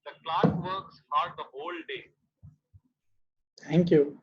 The clock works hard the whole day. Thank you.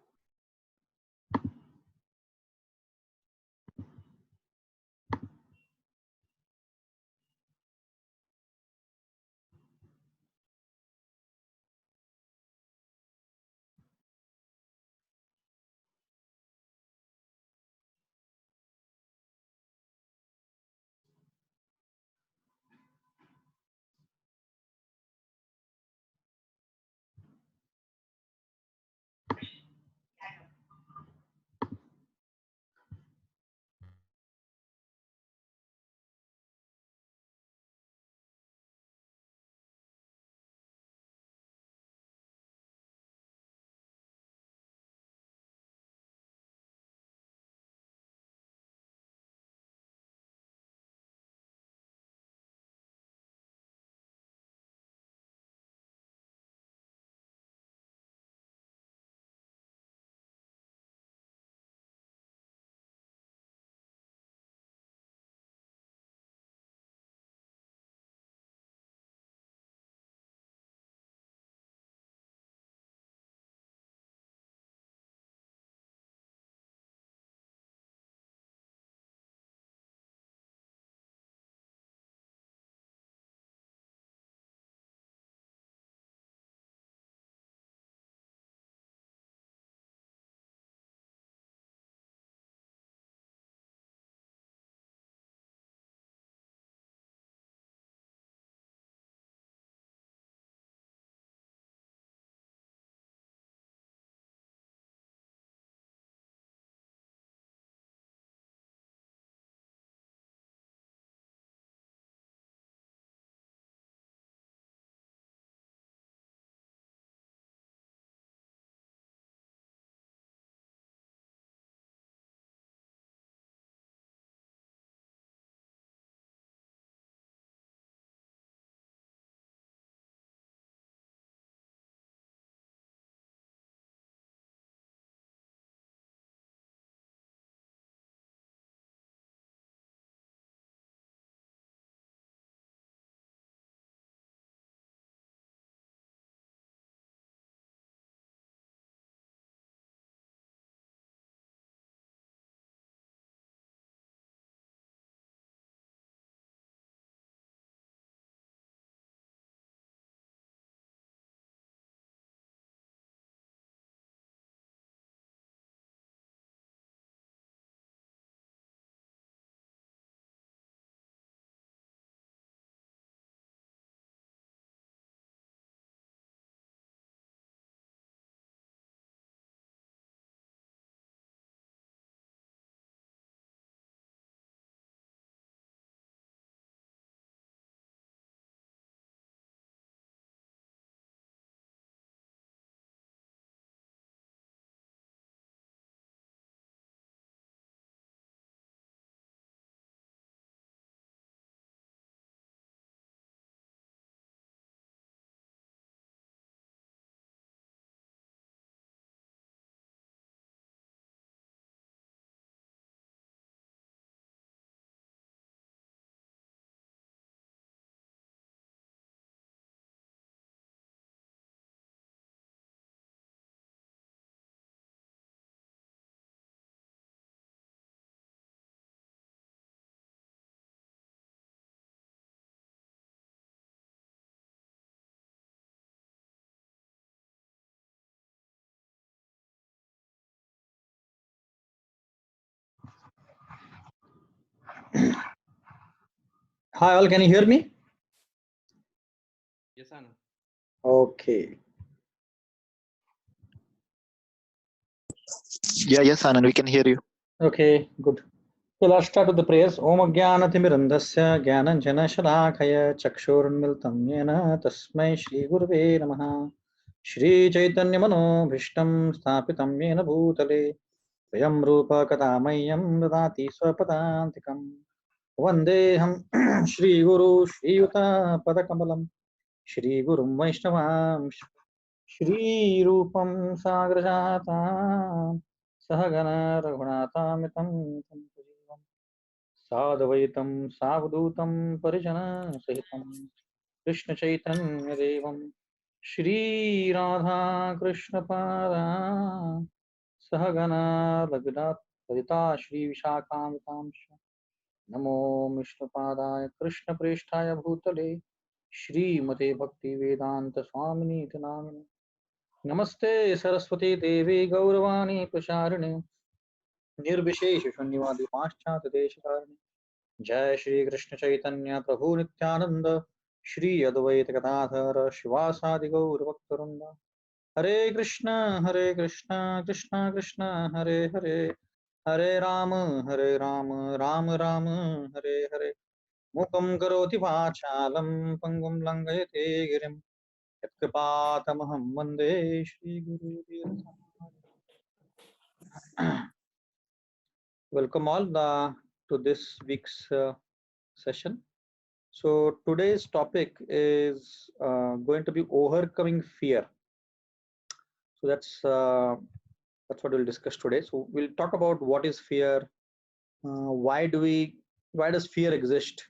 Hi all, can you hear me? Yes, Anand. Okay. Yeah, yes, Anand, we can hear you. Okay, good. So let's start with the prayers. Om Ajnanatirandasya Jnananjana Shalakaya Chakshurunmilitam Yena Tasmai Shri Gurave Namaha. Shri Chaitanya Mano Bhishtam Sthapitam Yena Bhutale Swayam Rupa Kadamayam Dadati Swapadantikam Vandeham Shri Guru Shri Yuta Padakamalam Shri Gurum Vaishnavam Shri Rupam Sagrajata Sahagana Raghunatamitam Sadvaitam Savdutam Parijana Sahitam Krishna Chaitanya Devam Shri Radha Krishna Pada Sahagana Lagita Shri Vishakamatamsha Namo Vishnupadaya Krishna Presthaya Bhutale Shri Mate Bhakti Vedanta Swamini Namine Namaste Saraswati Devi Gauravani Prasharine Nirvishesh Shunyavadi Paschat Deshikarne Jai Shri Krishna Chaitanya Prabhu Nityananda Shri Advaita Gadadhara Shivasadi Gaur Bhaktarunda Hare Krishna Krishna Krishna Hare Hare Hare Rama Rama Rama Hare Hare Mukam Karoti Vachalam Pangum Langayate Girim Yatkapātamaham Vande Shri Guru Welcome all to this week's session. So today's topic is going to be overcoming fear. So that's what we'll discuss today. So we'll talk about what is fear, why does fear exist,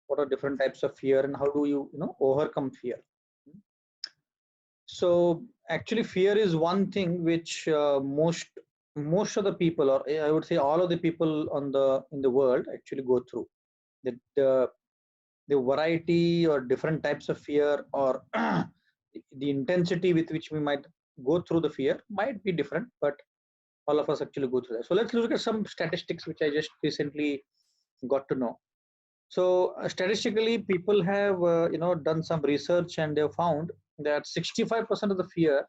what are different types of fear, and how do you overcome fear. So actually, fear is one thing which most of the people, or I would say all of the people in the world, actually go through. The variety or different types of fear, or the intensity with which we might go through the fear might be different, but all of us actually go through that. So let's look at some statistics which I just recently got to know. So statistically, people have done some research, and they've found that 65% of the fear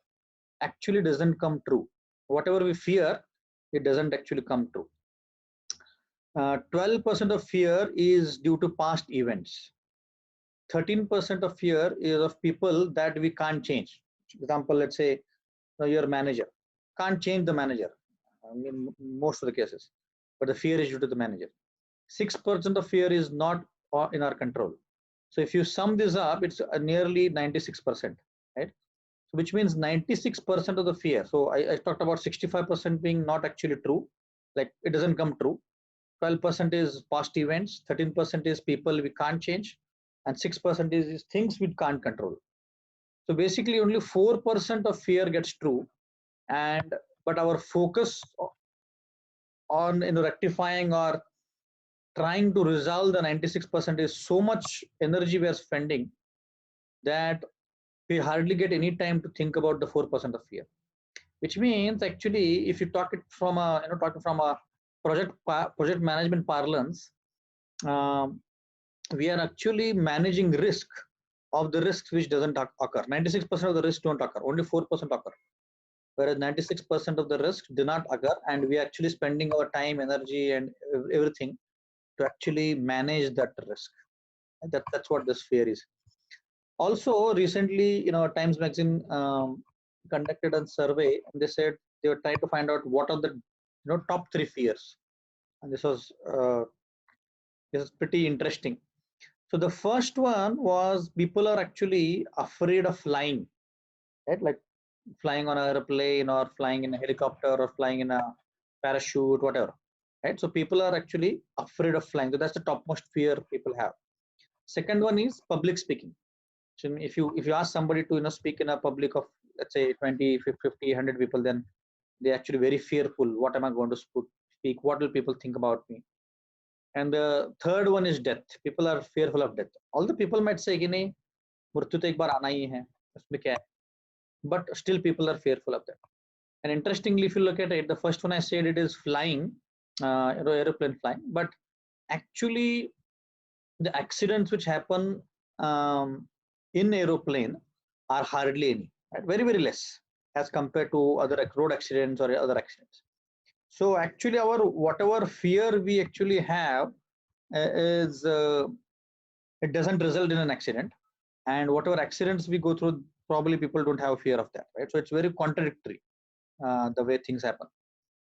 actually doesn't come true. Whatever we fear, it doesn't actually come true. 12% of fear is due to past events. 13% of fear is of people that we can't change. For example, let's say your manager. Can't change the manager. I mean, most of the cases, but the fear is due to the manager. 6% of fear is not in our control. So if you sum this up, it's nearly 96%, right? So which means 96% of the fear. So I talked about 65% being not actually true, like it doesn't come true. 12% is past events, 13% is people we can't change, and 6% is things we can't control. So basically only 4% of fear gets true, but our focus on rectifying or trying to resolve the 96% is so much energy we are spending that we hardly get any time to think about the 4% of fear. Which means actually, if you talk it from a project management parlance, we are actually managing risk of the risks which doesn't occur. 96% of the risks don't occur, only 4% occur, whereas 96% of the risks do not occur, and we are actually spending our time, energy, and everything to actually manage that risk. And that's what this fear is. Also, recently, Times Magazine conducted a survey, and they said they were trying to find out what are the top 3 fears, and this was pretty interesting. So the first one was people are actually afraid of flying, right? Like flying on an airplane, or flying in a helicopter, or flying in a parachute, whatever, right? So people are actually afraid of flying. So that's the topmost fear people have. Second one is public speaking. So if you ask somebody to speak in a public of, let's say, 20, 50, 100 people, then they're actually very fearful. What am I going to speak? What will people think about me? And the third one is death. People are fearful of death. Although people might say, मृत्यु तो एक बार आना ही है, उसमें क्या है? But still people are fearful of that. And interestingly, if you look at it, the first one I said it is flying, aeroplane flying, but actually the accidents which happen in aeroplane are hardly any, right? Very, very less as compared to other road accidents or other accidents. So actually our whatever fear we actually have is it doesn't result in an accident, and whatever accidents we go through, probably people don't have fear of that, right? So it's very contradictory the way things happen.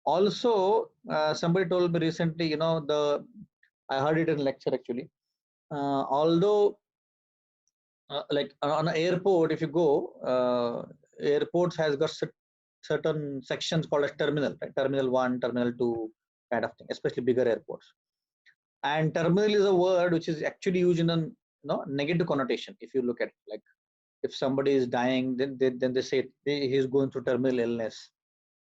Also, somebody told me recently, I heard it in a lecture actually. Although like on an airport, if you go, airports has got certain sections called as terminal, right? Terminal 1, terminal 2 kind of thing, especially bigger airports. And terminal is a word which is actually used in a negative connotation. If you look at it, like if somebody is dying, then they say he's going through terminal illness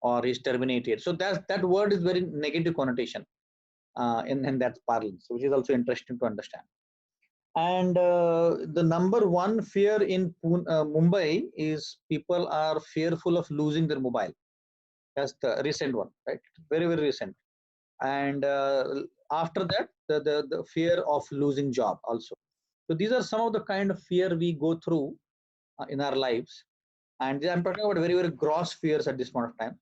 or he's terminated. So that word is very negative connotation in that parlance, which is also interesting to understand. And the number one fear in Mumbai is people are fearful of losing their mobile. That's the recent one, right? Very, very recent. And after that, the fear of losing job also. So these are some of the kind of fear we go through in our lives. And I'm talking about very, very gross fears at this point of time.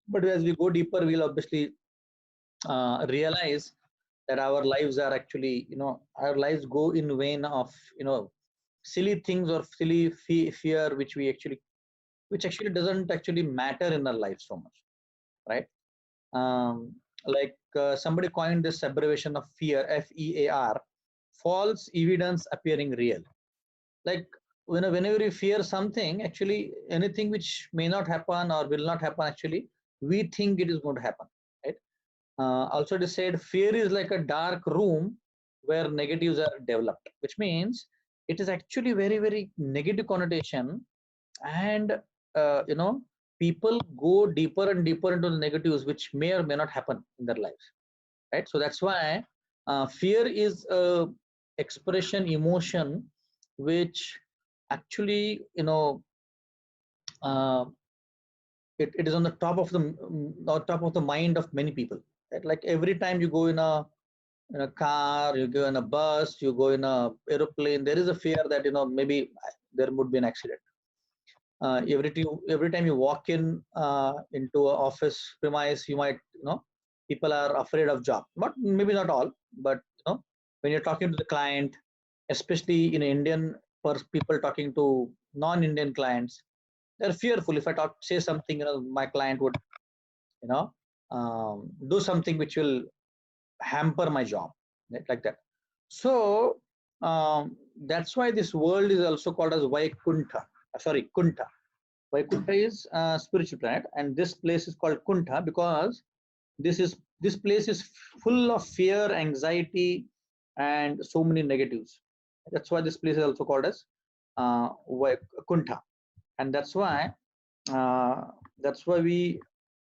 But as we go deeper, we'll obviously realize that our lives are actually, our lives go in vain of, silly things or silly fear, which actually doesn't actually matter in our life so much, right? Like somebody coined this abbreviation of fear, FEAR, false evidence appearing real. Like whenever you fear something, actually anything which may not happen or will not happen, actually we think it is going to happen, right? Also it is said fear is like a dark room where negatives are developed, which means it is actually very, very negative connotation. And people go deeper and deeper into the negatives, which may or may not happen in their lives, right? So that's why fear is a expression, emotion, which actually uh, it is on the top of the mind of many people, right? Like every time you go in a car, you go in a bus, you go in a aeroplane, there is a fear that maybe there would be an accident. Every time you walk into an office premise, you might people are afraid of job. Not maybe not all, but when you're talking to the client, especially in Indian people talking to non-Indian clients, they're fearful. If I say something, my client would do something which will hamper my job, right? Like that. So that's why this world is also called as Vaikuntha. Sorry, Kunta. Vaikuntha is a spiritual planet, and this place is called Kunta because this place is full of fear, anxiety, and so many negatives. That's why this place is also called as Kunta, and that's why uh, we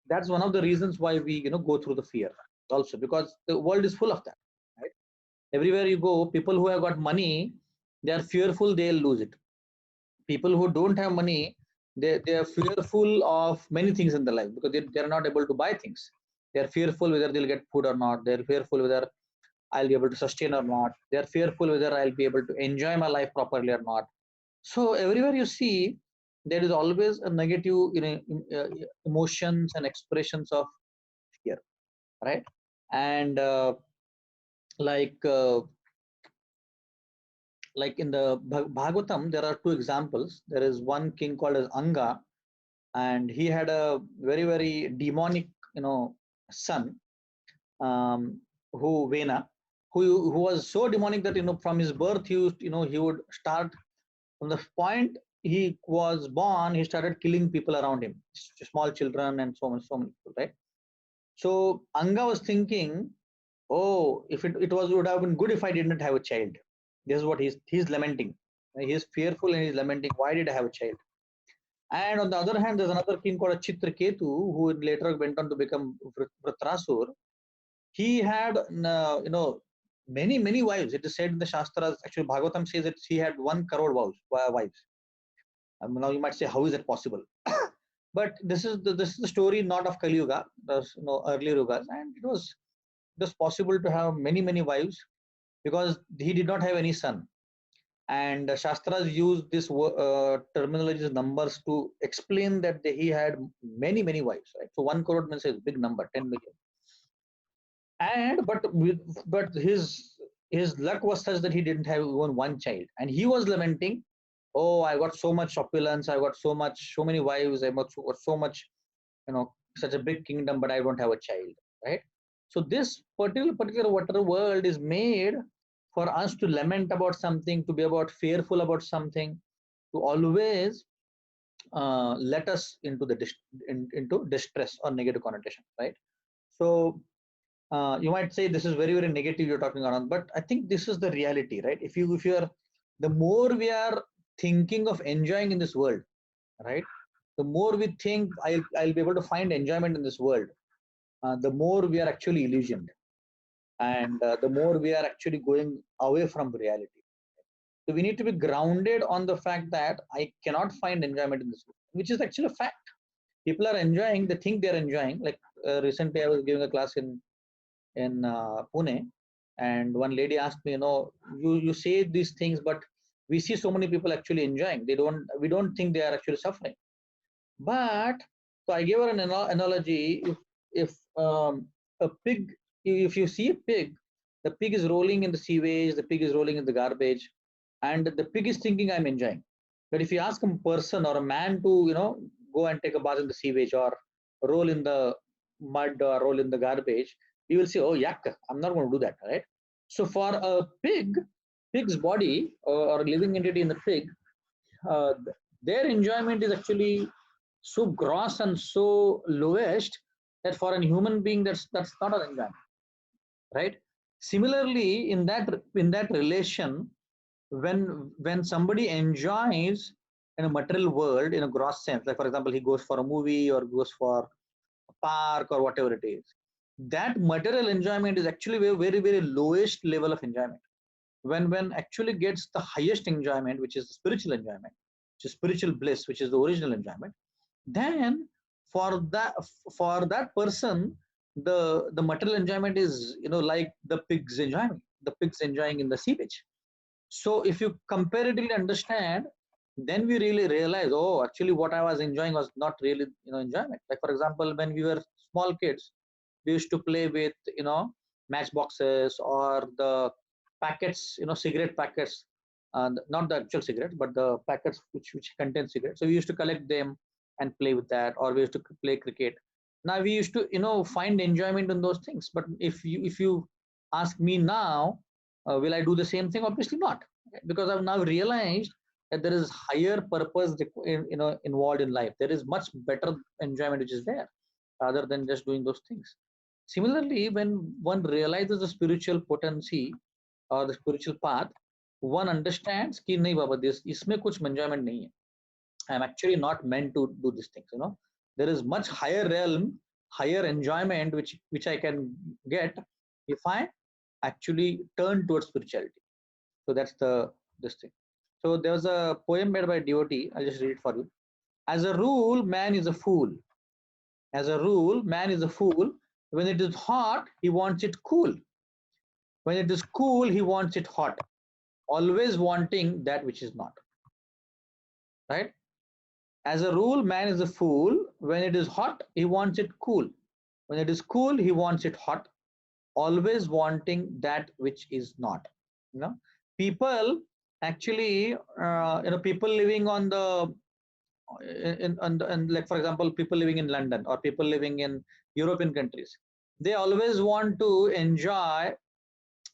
that's one of the reasons why we go through the fear also, because the world is full of that, right? Everywhere you go, people who have got money, they are fearful they'll lose it. People who don't have money, they are fearful of many things in their life because they're not able to buy things. They're fearful whether they'll get food or not. They're fearful whether I'll be able to sustain or not. They're fearful whether I'll be able to enjoy my life properly or not. So everywhere you see, there is always a negative emotions and expressions of fear, right? And like uh, like in the Bhagavatam, there are two examples. There is one king called as Anga, and he had a very, very demonic son, who Vena, who was so demonic that from his birth he would start from the point he was born, he started killing people around him, small children and so many people, right? So Anga was thinking, oh, if it would have been good if I didn't have a child. This is what he's lamenting. He's fearful and he's lamenting, why did I have a child? And on the other hand, there's another king called Chitraketu, who later went on to become Vritrasur. He had, many wives. It is said in the Shastras, actually Bhagavatam says that he had 1 crore wives. Now you might say, how is it possible? But this is the story not of Kali Yuga, earlier Yugas, and it was possible to have many wives because he did not have any son. And Shastras use this terminology numbers to explain that he had many wives, right? So 1 crore means a big number, 10 million. And but his luck was such that he didn't have even one child, and he was lamenting, oh, I got so much opulence, I got so many wives, I got so much, such a big kingdom, but I don't have a child, right? So this particular water world is made for us to lament about something, to be about fearful about something, to always let us into into distress or negative connotation, right? So you might say this is very, very negative you're talking around, but I think this is the reality, right? If you are, the more we are thinking of enjoying in this world, right? The more we think I'll be able to find enjoyment in this world, the more we are actually illusioned, and the more we are actually going away from reality. So we need to be grounded on the fact that I cannot find enjoyment in this world, which is actually a fact. People are enjoying, they think they're enjoying. Like recently, I was giving a class in Pune, and one lady asked me, you say these things, but we see so many people actually enjoying. We don't think they are actually suffering. But so I gave her an analogy. If a pig, if you see a pig, the pig is rolling in the sewage, the pig is rolling in the garbage, and the pig is thinking I'm enjoying. But if you ask a person or a man to, go and take a bath in the sewage or roll in the mud or roll in the garbage, you will say, oh, yuck, I'm not going to do that, right? So for a pig's body or living entity in the pig, uh, their enjoyment is actually so gross and so lowest that for a human being that's not an enjoyment, right? Similarly, in that relation, when somebody enjoys in a material world in a gross sense, like for example, he goes for a movie or goes for a park or whatever it is, that material enjoyment is actually very very, very lowest level of enjoyment. When actually gets the highest enjoyment, which is the spiritual enjoyment, which is spiritual bliss, which is the original enjoyment, then for that for that person, the material enjoyment is, like the pig's enjoyment, the pig's enjoying in the sewage. So if you comparatively understand, then we really realize, oh, actually what I was enjoying was not really, enjoyment. Like for example, when we were small kids, we used to play with, matchboxes or the packets, cigarette packets, not the actual cigarettes, but the packets which contain cigarettes. So we used to collect them and play with that, or we used to play cricket. Now we used to, find enjoyment in those things. But if you ask me now, will I do the same thing? Obviously not, because I've now realized that there is higher purpose, involved in life. There is much better enjoyment which is there, rather than just doing those things. Similarly, when one realizes the spiritual potency or the spiritual path, one understands कि नहीं बाबा, this इसमें कुछ enjoyment नहीं है. I'm actually not meant to do these things. There is much higher realm, higher enjoyment which I can get if I actually turn towards spirituality. So that's this thing. So there was a poem made by devotee. I'll just read it for you. As a rule, man is a fool. As a rule, man is a fool. When it is hot, he wants it cool. When it is cool, he wants it hot. Always wanting that which is not. Right? As a rule, man is a fool. When it is hot, he wants it cool. When it is cool, he wants it hot. Always wanting that which is not. People actually, people living on the and like for example, people living in London or people living in European countries, they always want to enjoy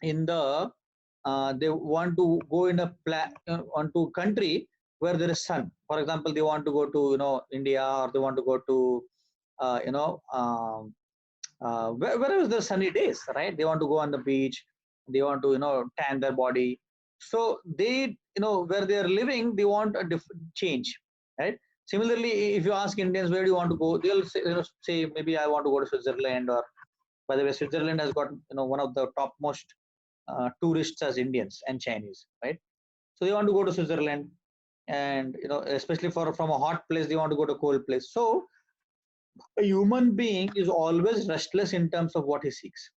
in they want to go in a onto country where there is sun. For example, they want to go to India, or they want to go to wherever the sunny days, right? They want to go on the beach, they want to tan their body. So they, where they are living, they want a different change, right? Similarly, if you ask Indians where do you want to go, they'll say, say maybe I want to go to Switzerland. Or by the way, Switzerland has got one of the topmost tourists as Indians and Chinese, right? So they want to go to Switzerland, and especially from a hot place, they want to go to a cold place. So a human being is always restless in terms of what he seeks.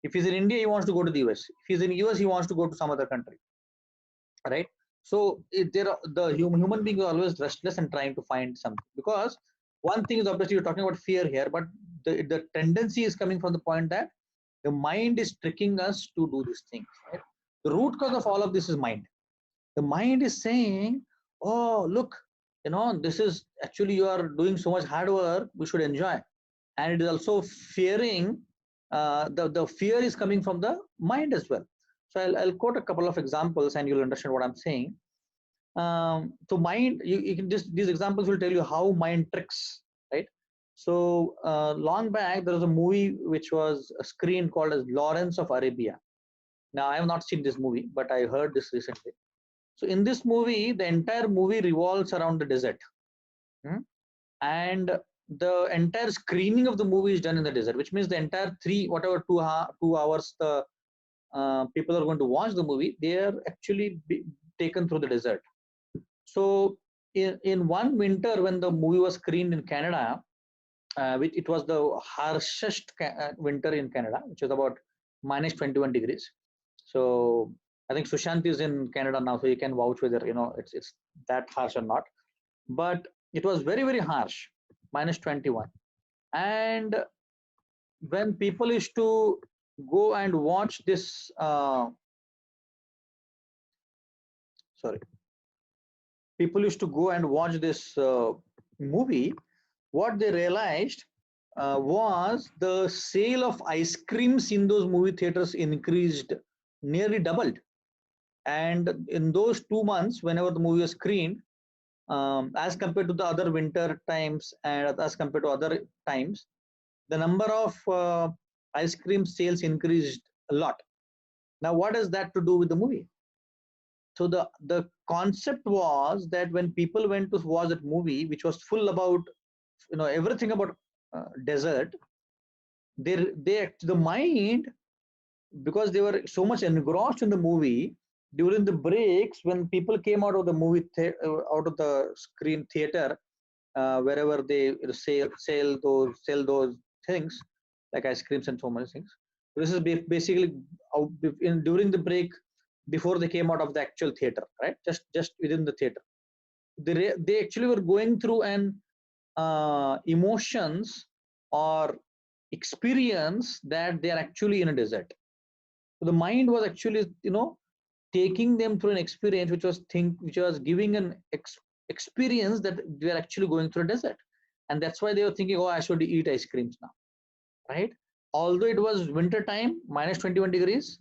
If he's in India, he wants to go to the US. If he's in US, he wants to go to some other country, right? So the human being is always restless and trying to find something. Because one thing is, obviously you're talking about fear here, but the tendency is coming from the point that the mind is tricking us to do these things, right? The root cause of all of this is mind. The mind is saying, oh, look, this is actually, you are doing so much hard work, we should enjoy. And it is also fearing, the fear is coming from the mind as well. So I'll quote a couple of examples and you'll understand what I'm saying. So mind, you can just, these examples will tell you how mind tricks, right? So long back, there was a movie which was screened called as Lawrence of Arabia. Now, I have not seen this movie, but I heard this recently. So in this movie, the entire movie revolves around the desert. And the entire screening of the movie is done in the desert, which means the entire 2 hours the people are going to watch the movie, they are actually taken through the desert. So in one winter when the movie was screened in Canada, which it was the harshest winter in Canada, which was about minus 21 degrees. So I think Sushant is in Canada now, so you can vouch whether it's that harsh or not. But it was very, very harsh, minus 21. And when people used to go and watch this, people used to go and watch this movie, what they realized was the sale of ice creams in those movie theaters increased, nearly doubled. And in those 2 months, whenever the movie was screened, as compared to the other winter times and as compared to other times, the number of ice cream sales increased a lot. Now, what has that to do with the movie? So the concept was that when people went to watch that movie, which was full about everything about desert, the mind, because they were so much engrossed in the movie, during the breaks when people came out of the movie out of the screen theater, wherever they sell those things like ice creams and so many things. This is basically during the break before they came out of the actual theater, right? Just within the theater, they actually were going through an emotions or experience that they are actually in a desert. So the mind was actually taking them through an experience which was giving an experience that they are actually going through a desert, and that's why they were thinking, oh, I should eat ice creams now, right? Although it was winter time, minus 21 degrees,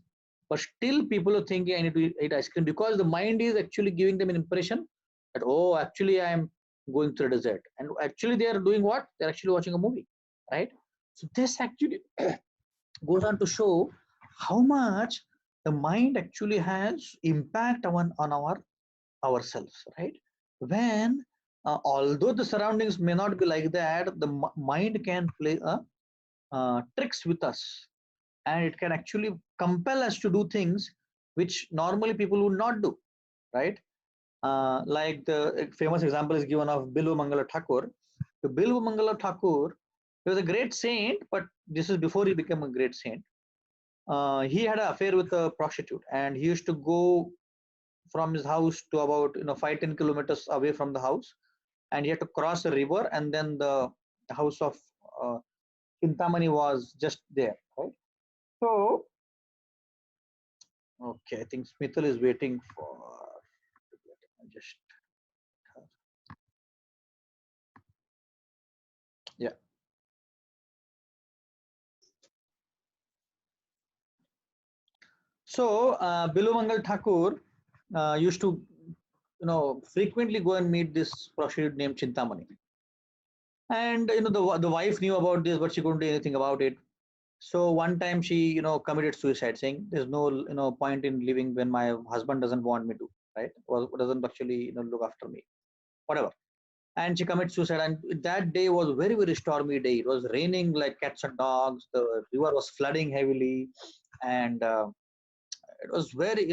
but still people are thinking I need to eat ice cream, because the mind is actually giving them an impression that, oh, actually I am going through a desert, and actually they are doing what? They're actually watching a movie, right? So this actually goes on to show how much the mind actually has impact on ourselves, right? When although the surroundings may not be like that, the mind can play tricks with us, and it can actually compel us to do things which normally people would not do, right? Like the famous example is given of Bilva Mangala Thakur. The Bilva Mangala Thakur, he was a great saint, but this is before he became a great saint. He had an affair with a prostitute, and he used to go from his house to about 5-10 kilometers away from the house, and he had to cross a river, and then the house of Chintamani was just there, right? So, okay, I think Smithal is waiting for just yeah. So Bilumangal Thakur used to frequently go and meet this prostitute named Chintamani, and the wife knew about this, but she couldn't do anything about it. So one time she committed suicide, saying there's no point in living when my husband doesn't want me to, right? Or doesn't actually look after me, whatever. And she committed suicide, and that day was a very, very stormy day. It was raining like cats and dogs, the river was flooding heavily, and it was very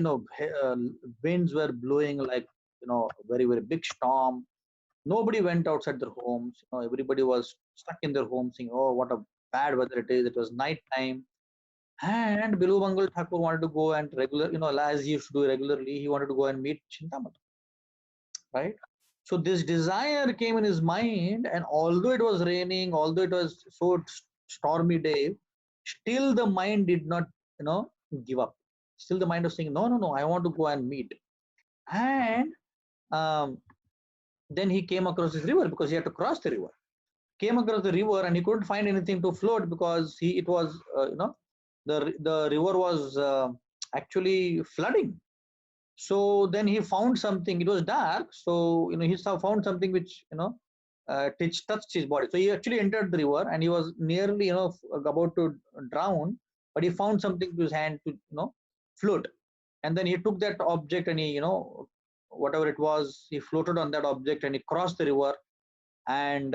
winds were blowing like very, very big storm. Nobody went outside their homes. Everybody was stuck in their homes, saying, oh, what a bad weather it is. It was night time, and Bilu Mangal Thakur wanted to go and as he used to do regularly, he wanted to go and meet Chintamani, right? So this desire came in his mind, and although it was raining, although it was so stormy day, still the mind did not, give up. Still the mind was saying, no, no, no, I want to go and meet. And um, then he came across this river, because he had to cross the river. Came across the river, and he couldn't find anything to float, because it was, the river was actually flooding. So then he found something. It was dark, so he found something which touched his body. So he actually entered the river, and he was nearly about to drown, but he found something to his hand to float. And then he took that object, and he whatever it was, he floated on that object and he crossed the river, and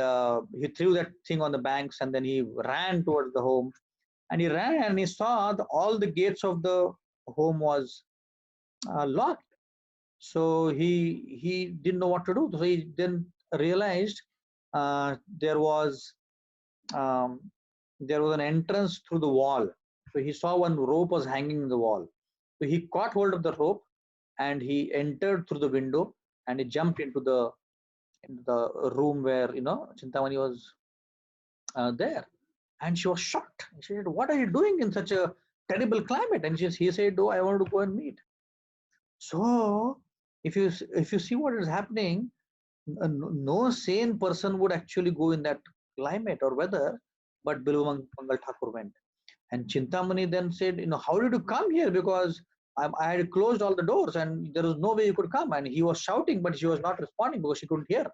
he threw that thing on the banks, and then he ran towards the home, and he ran and he saw all the gates of the home was locked. So he didn't know what to do. So he then realized there was um, an entrance through the wall. So he saw one rope was hanging in the wall. So he caught hold of the rope and he entered through the window and he jumped into the room where Chintamani was there. And she was shocked. She said, "What are you doing in such a terrible climate?" And he said, "Oh, I want to go and meet." So if you see what is happening, no sane person would actually go in that climate or weather, but Bilva Mangal Thakur went. And Chintamani then said, "How did you come here? Because I had closed all the doors and there was no way you could come." And he was shouting, but she was not responding because she couldn't hear.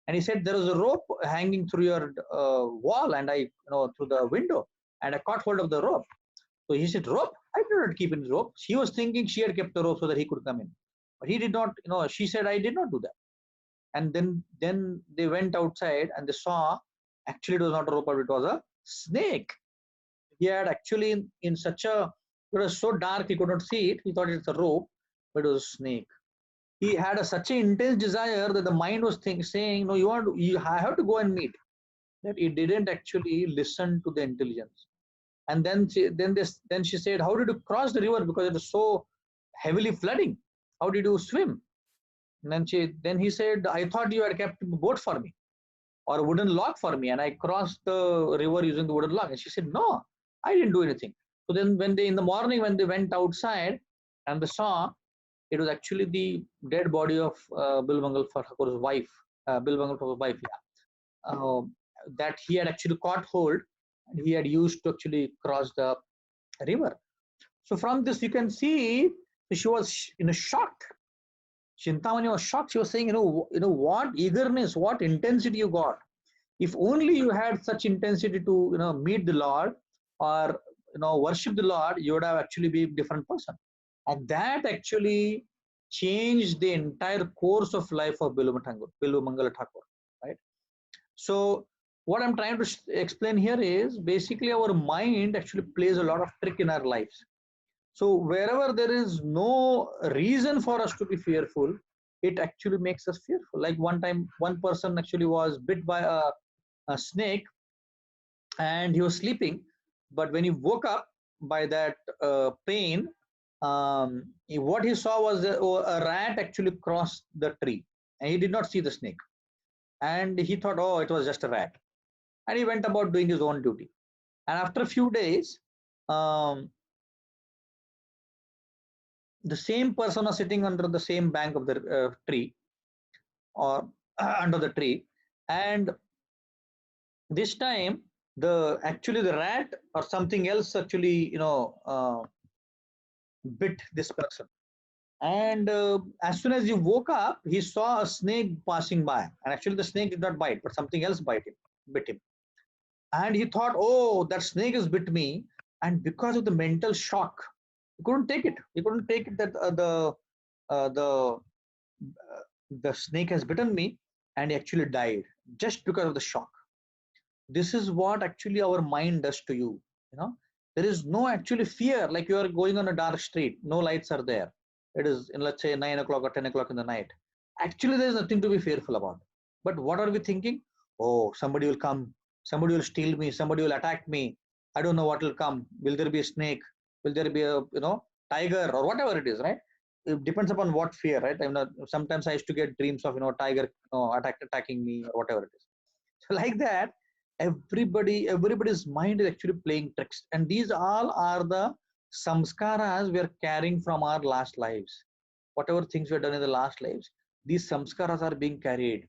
And he said, "There was a rope hanging through your wall, and through the window, and I caught hold of the rope." So he said, "Rope? I did not keep his rope." She was thinking she had kept the rope so that he could come in, but he did not. She said, "I did not do that." And then they went outside and they saw actually it was not a rope, but it was a snake. He had actually in such a, it was so dark he could not see it. He thought it's a rope, but it was a snake. He had such an intense desire that the mind was saying, "No, you have to go and meet." That he didn't actually listen to the intelligence. And then she said, "How did you cross the river? Because it was so heavily flooding. How did you swim?" And then he said, "I thought you had kept a boat for me or a wooden log for me, and I crossed the river using the wooden log." And she said, "No, I didn't do anything." So then in the morning, when they went outside and they saw, it was actually the dead body of Bilva Thakur's wife, Bilva Thakur's wife, that he had actually caught hold and he had used to actually cross the river. So from this, you can see she was shocked. Chintamani was shocked. She was saying, what eagerness, what intensity you got. If only you had such intensity to meet the Lord or worship the Lord, you would have actually been a different person. And that actually changed the entire course of life of Bilva Mangala Thakur, right? So what I'm trying to explain here is basically our mind actually plays a lot of trick in our lives. So wherever there is no reason for us to be fearful, it actually makes us fearful. Like one time, one person actually was bit by a snake and he was sleeping. But when he woke up by that pain, what he saw was a rat actually crossed the tree and he did not see the snake. And he thought, "Oh, it was just a rat." And he went about doing his own duty. And after a few days, the same person was sitting under the same bank of the tree or under the tree. And this time, the rat or something else actually, bit this person. And as soon as he woke up, he saw a snake passing by. And actually, the snake did not bite, but something else bit him. And he thought, "Oh, that snake has bit me." And because of the mental shock, he couldn't take it. He couldn't take it that the snake has bitten me, and he actually died just because of the shock. This is what actually our mind does to you. There is no actually fear. Like you are going on a dark street, no lights are there. It is in, let's say, 9 o'clock or 10 o'clock in the night. Actually, there is nothing to be fearful about. But what are we thinking? "Oh, somebody will come. Somebody will steal me. Somebody will attack me. I don't know what will come. Will there be a snake? Will there be a tiger or whatever it is?" Right? It depends upon what fear, right? Sometimes I used to get dreams of tiger attacking me or whatever it is. So like that, everybody's mind is actually playing tricks, and these all are the samskaras we are carrying from our last lives. Whatever things we have done in the last lives, these samskaras are being carried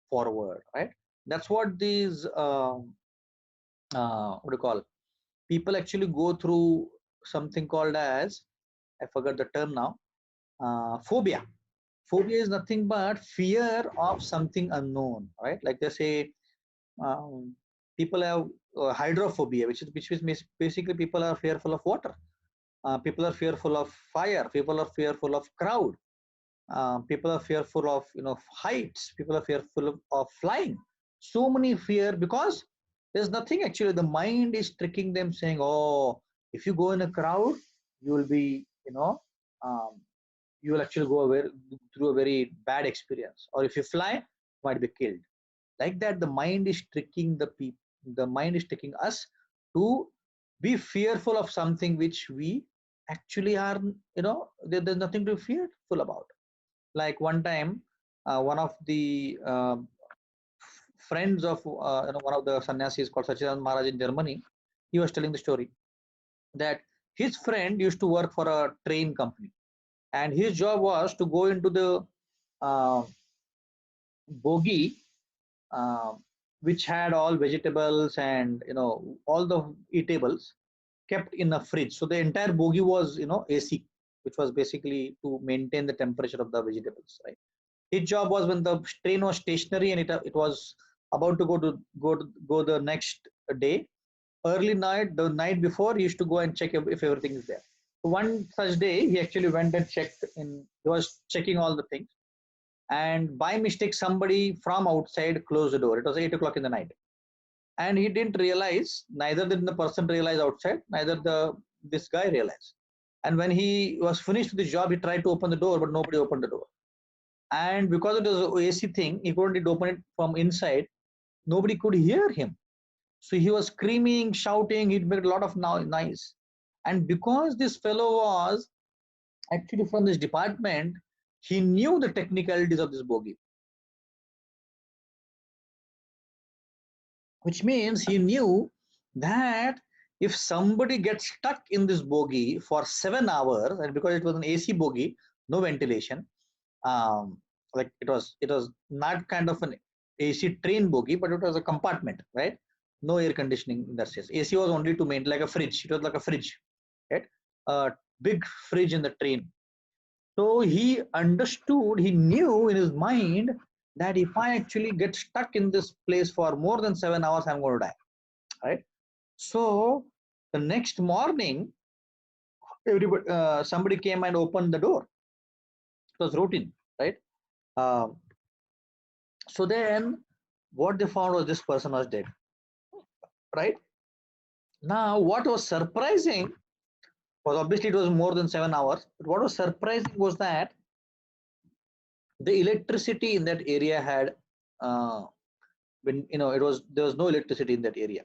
forward, right? That's what these what do you call, people actually go through something called as, I forgot the term now, phobia. Phobia is nothing but fear of something unknown, right? Like they say, people have hydrophobia, which is basically people are fearful of water. People are fearful of fire. People are fearful of crowd. People are fearful of heights. People are fearful of flying. So many fear because there's nothing actually. The mind is tricking them, saying, "Oh, if you go in a crowd, you will be um, you will actually go through a very bad experience, or if you fly, you might be killed." Like that, the mind is tricking the people. The mind is tricking us to be fearful of something which we actually are. There's nothing to be fearful about. Like one time, one of the friends of one of the sannyasis called Sachidanand Maharaj in Germany, he was telling the story that his friend used to work for a train company, and his job was to go into the uh, bogie, uh, which had all vegetables and all the eatables kept in a fridge. So the entire bogie was AC, which was basically to maintain the temperature of the vegetables, right? His job was when the train was stationary and it was about to go the next day. Early night, the night before, he used to go and check if everything is there. So one such day, he actually went and checked in. He was checking all the things, and by mistake, somebody from outside closed the door. It was 8 o'clock in the night, and he didn't realize. Neither did the person realize outside. Neither the this guy realized. And when he was finished with the job, he tried to open the door, but nobody opened the door. And because it was an AC thing, he couldn't open it from inside. Nobody could hear him. So he was screaming, shouting, he'd made a lot of noise. And because this fellow was actually from this department, he knew the technicalities of this bogie, which means he knew that if somebody gets stuck in this bogie for 7 hours, and because it was an AC bogie, no ventilation, like it was not kind of an AC train bogie, but it was a compartment, right? No air conditioning in that sense. AC was only to maintain like a fridge. It was like a fridge, right? A big fridge in the train. So he understood, he knew in his mind that if I actually get stuck in this place for more than 7 hours, I'm going to die, right? So the next morning, somebody came and opened the door. It was routine, right? Um, so then what they found was this person was dead, right? Now, what was surprising was obviously it was more than 7 hours, but what was surprising was that the electricity in that area had been, it was there was no electricity in that area,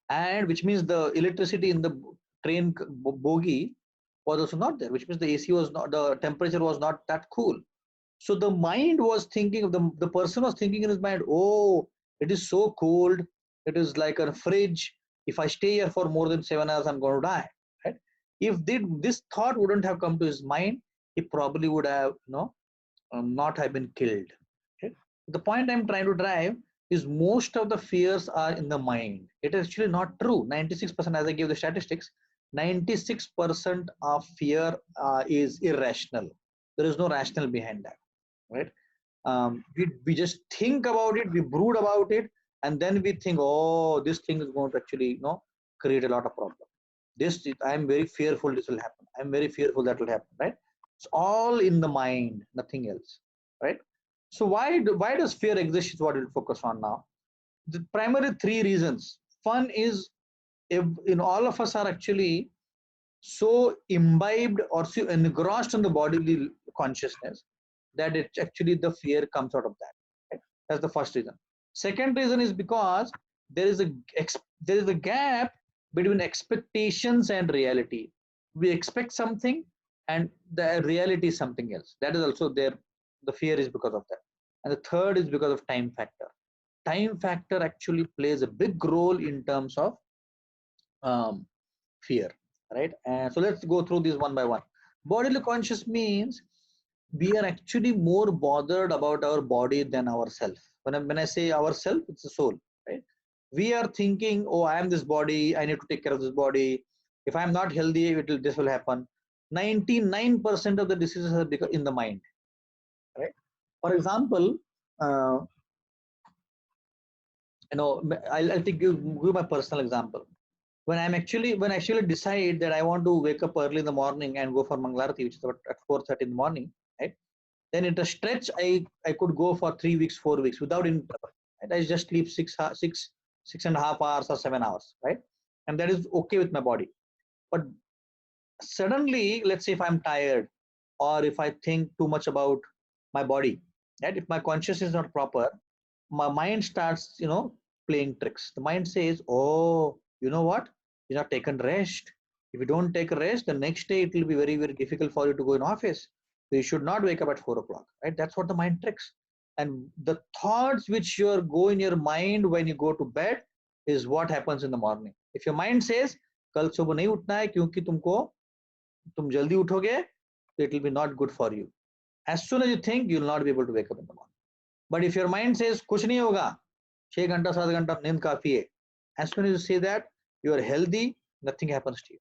and which means the electricity in the train bogie was also not there, which means the AC was not, the temperature was not that cool. So the mind was thinking of the person was thinking in his mind, oh, it is so cold, it is like a fridge. If I stay here for more than 7 hours, I'm going to die. Right? If this thought wouldn't have come to his mind, he probably would have not have been killed. Okay? The point I'm trying to drive is most of the fears are in the mind. It is actually not true. 96%, as I gave the statistics, 96% of fear is irrational. There is no rational behind that, right? We just think about it, we brood about it, and then we think, oh, this thing is going to actually create a lot of problem. I'm very fearful this will happen. I'm very fearful that will happen, right? It's all in the mind, nothing else, right? So why does fear exist is what we'll focus on now. The primary three reasons. One is, if all of us are actually so imbibed or so engrossed in the bodily consciousness that it actually the fear comes out of that. Right? That's the first reason. Second reason is because there is a gap between expectations and reality. We expect something and the reality is something else. That is also there. The fear is because of that. And the third is because of time factor. Time factor actually plays a big role in terms of um, fear, right? And so let's go through this one by one. Bodily conscious means we are actually more bothered about our body than ourself. When I say ourself, it's the soul, right? We are thinking, oh, I am this body, I need to take care of this body. If I'm not healthy, this will happen. 99% of the diseases are in the mind, right? For example, uh, I'll give my personal example. When I actually decide that I want to wake up early in the morning and go for Mangalarati, which is at 4:30 in the morning, right? Then in a stretch, I could go for 3 weeks, 4 weeks without interval. Right? I just sleep 6.5 hours or 7 hours, right? And that is okay with my body. But suddenly, let's say if I'm tired or if I think too much about my body, right? If my consciousness is not proper, my mind starts, playing tricks. The mind says, oh, you know what? You're not taken rest. If you don't take a rest, the next day it will be very, very difficult for you to go in office. So you should not wake up at 4 o'clock, right? That's what the mind tricks. And the thoughts which go in your mind when you go to bed is what happens in the morning. If your mind says, कल सुबह नहीं उठना है क्योंकि तुम जल्दी उठोगे, it will be not good for you. As soon as you think, you will not be able to wake up in the morning. But if your mind says कुछ नहीं होगा, 6 घंटा 7 घंटा नींद काफी है, as soon as you say that, you are healthy, nothing happens to you.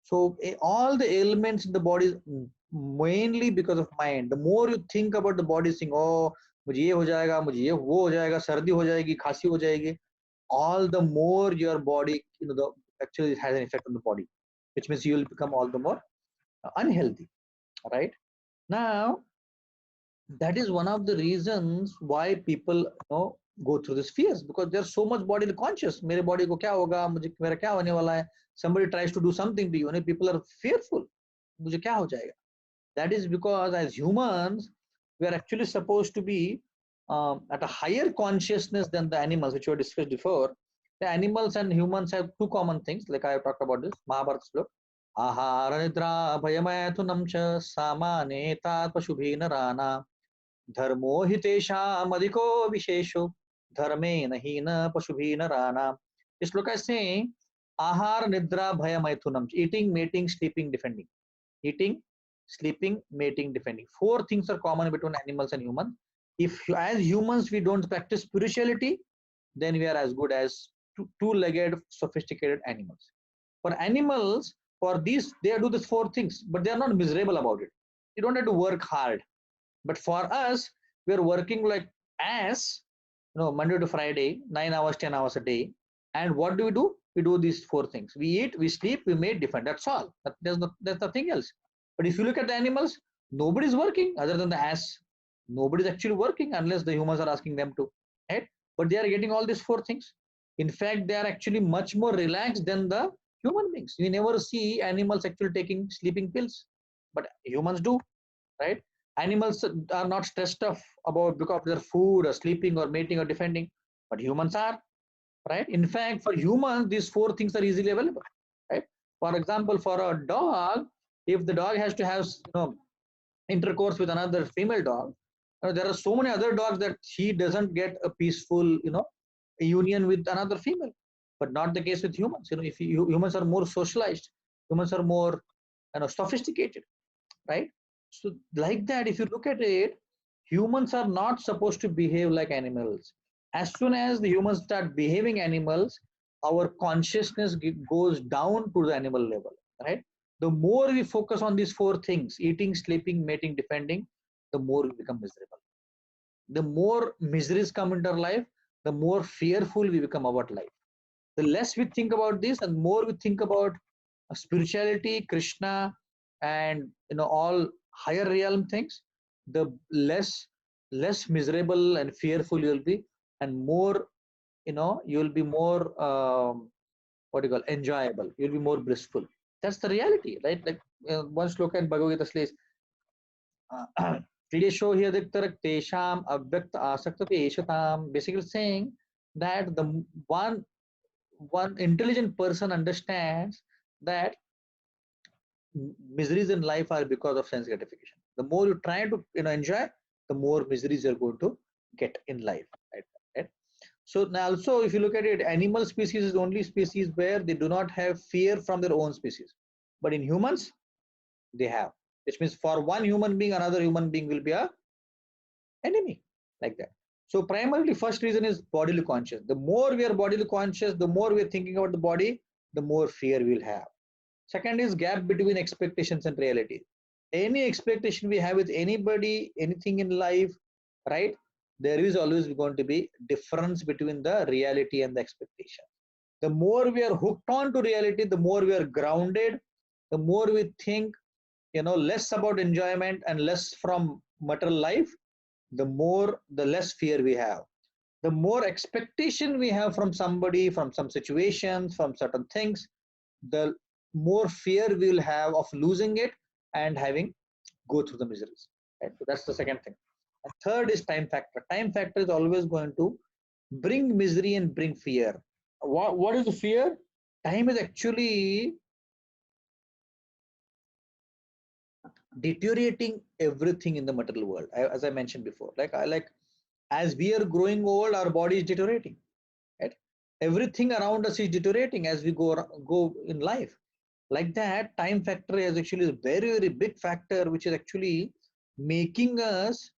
So all the ailments in the body mainly because of mind. The more you think about the body, saying, oh, मुझे ये हो जाएगा, मुझे ये वो हो जाएगा, सर्दी हो जाएगी, खांसी हो जाएगी, all the more your body, actually it has an effect on the body, which means you will become all the more unhealthy, right? Now, that is one of the reasons why people go through these fears, because there's so much bodily conscious. मेरे body को क्या होगा, मुझे मेरा क्या होने वाला है? Somebody tries to do something to you, and people are fearful. मुझे क्या हो जाएगा? That is because as humans, we are actually supposed to be at a higher consciousness than the animals, which we discussed before. The animals and humans have two common things, like I have talked about this, Mahabharata slok. Ahara nidra bhayamayathunam cha samane tat pashubhi narana dharmo hitesham adhiko vishesho dharme nahina pashubhi narana. This look is saying ahara nidra bhayamayathunam, eating, mating, sleeping, defending. Eating, sleeping, mating, defending. 4 things are common between animals and humans. If as humans we don't practice spirituality, then we are as good as two-legged sophisticated animals. For animals, for these, they do these 4 things, but they are not miserable about it. You don't have to work hard. But for us, we are working like as Monday to Friday, 9 hours, 10 hours a day. And what do? We do these 4 things. We eat, we sleep, we mate, defend. That's all. There's nothing else. But if you look at the animals, nobody's working other than the ass. Nobody's actually working unless the humans are asking them to, right? But they are getting all these 4 things. In fact, they are actually much more relaxed than the human beings. You never see animals actually taking sleeping pills, but humans do, right? Animals are not stressed about because of their food or sleeping or mating or defending, but humans are, right? In fact, for humans, these 4 things are easily available, right? For example, for a dog, if the dog has to have intercourse with another female dog, there are so many other dogs that he doesn't get a peaceful union with another female, but not the case with humans. If humans are more socialized, humans are more sophisticated, right? So like that, if you look at it, humans are not supposed to behave like animals. As soon as the humans start behaving animals, our consciousness goes down to the animal level, right? The more we focus on these 4 things, eating, sleeping, mating, defending, the more we become miserable. The more miseries come into our life, the more fearful we become about life. The less we think about this and more we think about spirituality, Krishna, and all higher realm things, the less miserable and fearful you'll be, and more you'll be more enjoyable. You'll be more blissful. That's the reality, right? Like one sloka in Bhagavad Gita says, tesham avyakt asaktapi eshatam, basically saying that the one intelligent person understands that miseries in life are because of sense gratification. The more you try to enjoy, the more miseries you're going to get in life, right? So now also, if you look at it, animal species is only species where they do not have fear from their own species, but in humans they have, which means for one human being, another human being will be a enemy, like that. So primarily, first reason is bodily conscious. The more we are bodily conscious, the more we are thinking about the body, the more fear we'll have. Second is gap between expectations and reality. Any expectation we have with anybody, anything in life, right? There is always going to be difference between the reality and the expectation. The more we are hooked on to reality, the more we are grounded, the more we think, less about enjoyment and less from material life, the less fear we have. The more expectation we have from somebody, from some situations, from certain things, the more fear we will have of losing it and having go through the miseries. Right? So that's the second thing. And third is time factor. Time factor is always going to bring misery and bring fear. What is the fear? Time is actually deteriorating everything in the material world. As I mentioned before, as we are growing old, our body is deteriorating. Right? Everything around us is deteriorating as we go in life. Like that, time factor is actually a very, very big factor, which is actually making us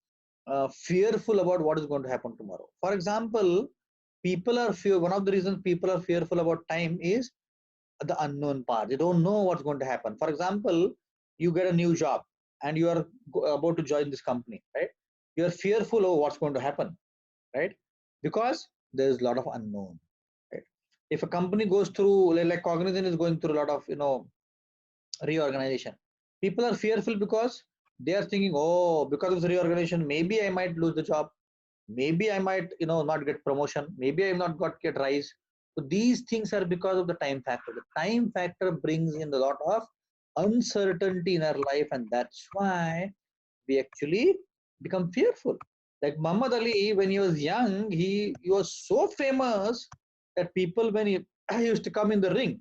fearful about what is going to happen tomorrow. For example, one of the reasons people are fearful about time is the unknown part. They don't know what's going to happen. For example, you get a new job and you are about to join this company, right? You're fearful of what's going to happen, right? Because there's a lot of unknown, right? If a company goes through, like Cognizant is going through a lot of, reorganization, people are fearful because they are thinking, oh, because of the reorganization, maybe I might lose the job, maybe I might, not get promotion, maybe I'm not got get rise. So these things are because of the time factor. The time factor brings in a lot of uncertainty in our life, and that's why we actually become fearful. Like Muhammad Ali, when he was young, he was so famous that people, when he used to come in the ring,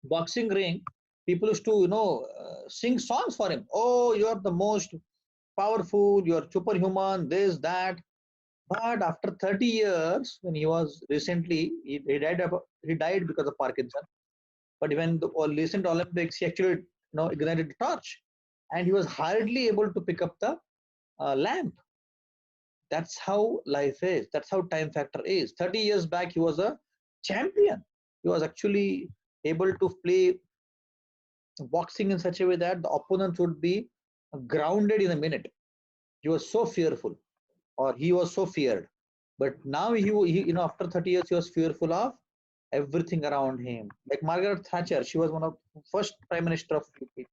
boxing ring, people used to, sing songs for him. Oh, you're the most powerful, you're superhuman, this, that. But after 30 years, when he was recently, he died because of Parkinson. But when the recent Olympics, he actually, ignited the torch, and he was hardly able to pick up the lamp. That's how life is. That's how time factor is. 30 years back, he was a champion. He was actually able to play boxing in such a way that the opponent would be grounded in a minute. He was so fearful, or he was so feared. But now after 30 years, he was fearful of everything around him. Like Margaret Thatcher, she was one of the first prime minister of UK.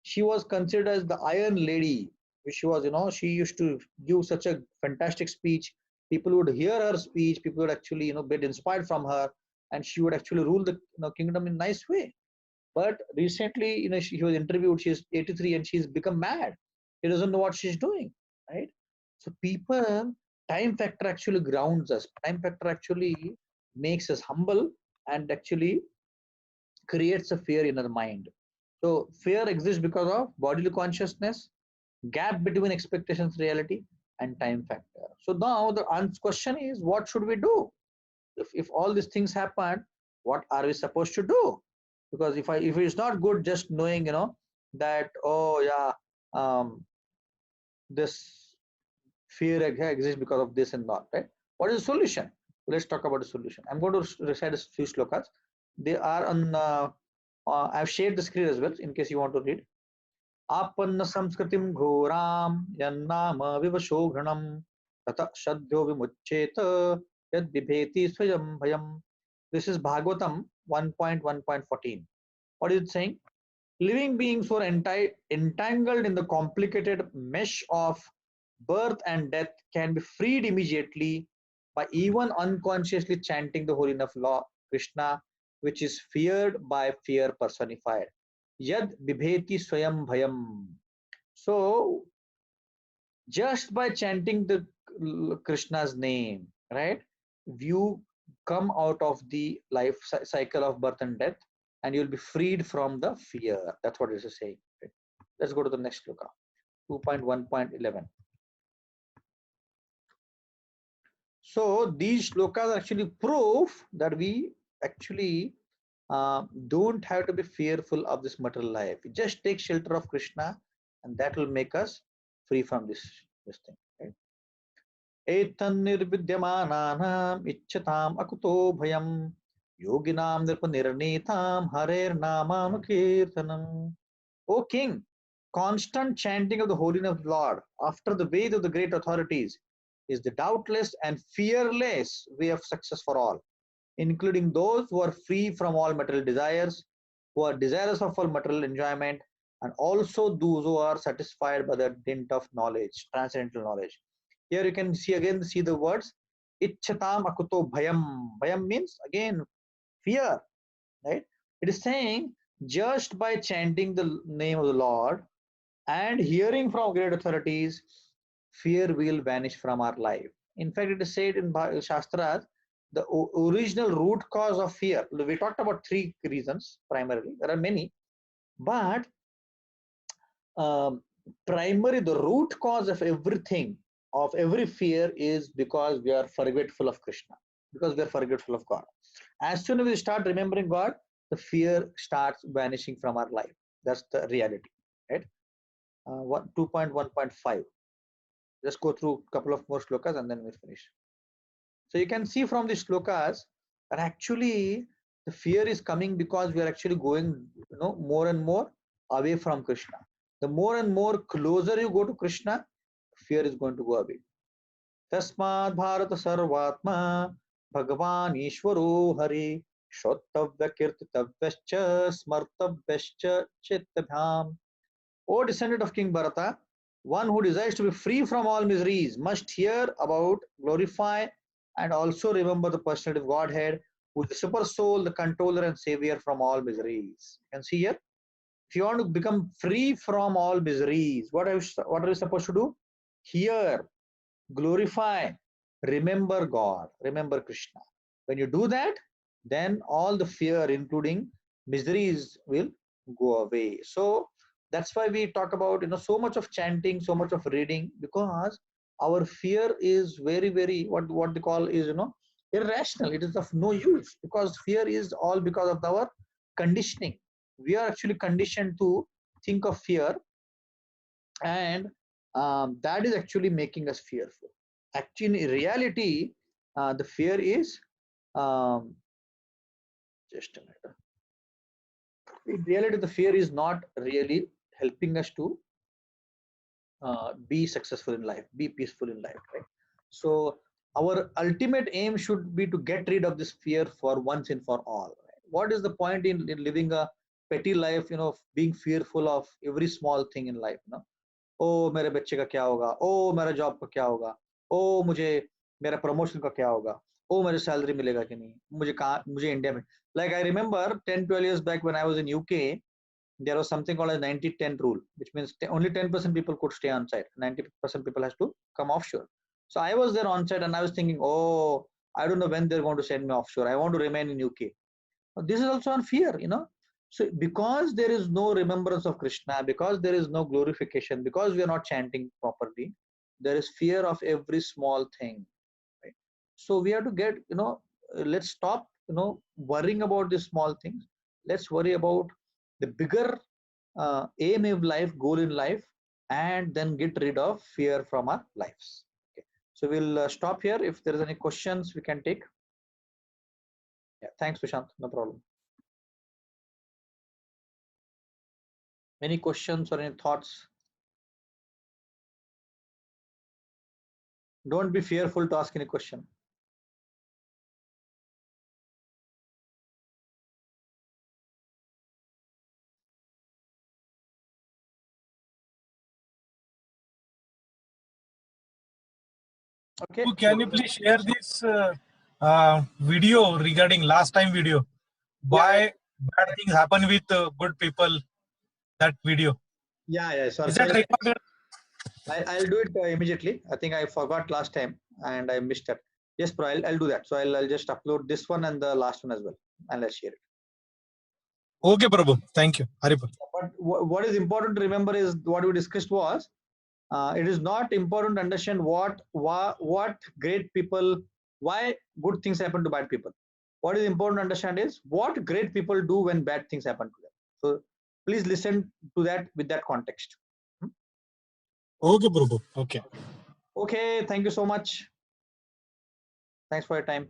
She was considered as the Iron Lady. She was, she used to give such a fantastic speech. People would hear her speech. People would actually, get inspired from her, and she would actually rule the kingdom in a nice way. But recently, she was interviewed. She's 83 and she's become mad. She doesn't know what she's doing, right? So time factor actually grounds us. Time factor actually makes us humble and actually creates a fear in our mind. So fear exists because of bodily consciousness, gap between expectations, reality, and time factor. So now the question is, what should we do? If all these things happen, what are we supposed to do? Because if it's not good just knowing, that, oh yeah, this fear exists because of this and that, right? What is the solution? Let's talk about the solution. I'm going to recite a few slokas. They are on, I've shared the screen as well in case you want to read. आपन्न संस्कृतिं घोरां यन्नाम विवशो घृणं ततः शद्यो विमुच्येत यद् बिभेति स्वयं भयम्. This is Bhagavatam 1.1.14. What is it saying? Living beings were entangled in the complicated mesh of birth and death can be freed immediately by even unconsciously chanting the holy name of Lord Krishna, which is feared by fear personified. Yad bibheti swayam bhayam. So, just by chanting the Krishna's name, right, you come out of the life cycle of birth and death, and you'll be freed from the fear. That's what it is saying. Right? Let's go to the next sloka, 2.1.11. So these slokas actually prove that we actually don't have to be fearful of this material life. We just take shelter of Krishna, and that will make us free from this thing. Right? Etan nirvidyamananam ichchatam akuto bhayam yoginam nirpanirnitam harer namanukirtanam. O King, constant chanting of the holy name of the Lord after the way of the great authorities is the doubtless and fearless way of success for all, including those who are free from all material desires, who are desirous of all material enjoyment, and also those who are satisfied by the dint of knowledge, transcendental knowledge. Here you can see again, see the words Ichchatam akuto bhayam. Bhayam means again fear, right? It is saying just by chanting the name of the Lord and hearing from great authorities, fear will vanish from our life. In fact, it is said in Shastras, the original root cause of fear. We talked about three reasons primarily. There are many, but primary, the root cause of everything, of every fear, is because we are forgetful of Krishna, because we are forgetful of God. As soon as we start remembering God, the fear starts vanishing from our life. That's the reality, right? 2.1.5. Just go through a couple of more shlokas and then we'll finish. So you can see from the shlokas that actually the fear is coming because we are actually going, more and more away from Krishna. The more and more closer you go to Krishna, fear is going to go away. Tasmad Bharata Sarvatma Bhagavan Ishwaro Hari Shottavya Kirtitavyascha Smartavyascha Chittabhyam. O descendant of King Bharata, one who desires to be free from all miseries must hear about, glorify, and also remember the personality of Godhead, who is the super soul, the controller and savior from all miseries. You can see here, if you want to become free from all miseries, what are you supposed to do? Hear, glorify, remember God, remember Krishna. When you do that, then all the fear, including miseries, will go away. So that's why we talk about so much of chanting, so much of reading, because our fear is very, very, what they call is irrational. It is of no use, because fear is all because of our conditioning. We are actually conditioned to think of fear, and that is actually making us fearful. Actually, in reality, the fear is just a minute. In reality, the fear is not really helping us to be successful in life, be peaceful in life, right? So our ultimate aim should be to get rid of this fear for once and for all. Right? What is the point in living a petty life, being fearful of every small thing in life? ओ मेरे बच्चे का क्या होगा, ओ मेरा job का क्या होगा, ओ मुझे मेरा प्रमोशन का क्या होगा, ओ मेरे सैलरी मिलेगा कि नहीं, मुझे इंडिया में, like I remember 10-12 years back when I was in UK, there was something called a 90-10 rule, which means only 10% people could stay on site, 90% people has to come offshore. So I was there on site and I was thinking, oh, I don't know when they're going to send me offshore, I want to remain in UK. This is also on fear. So because there is no remembrance of Krishna, because there is no glorification, because we are not chanting properly, there is fear of every small thing, right? So we have to get, let's stop, worrying about these small things. Let's worry about the bigger aim of life, goal in life, and then get rid of fear from our lives. Okay. So we'll stop here. If there is any questions, we can take. Yeah, thanks, Vishant. No problem. Any questions or any thoughts? Don't be fearful to ask any question. Okay. So can you please share this video regarding last time video? Why bad things happen with good people? That video. Yeah. So Is that recorded? I'll do it immediately. I think I forgot last time and I missed it. Yes, bro, I'll do that. So I'll just upload this one and the last one as well, and let's share it. Okay, Prabhu. Thank you. Haripal. But what is important to remember is what we discussed was, it is not important to understand what great people, why good things happen to bad people. What is important to understand is what great people do when bad things happen to them. So please listen to that with that context. Okay, Prabhu. Okay. Okay, thank you so much. Thanks for your time.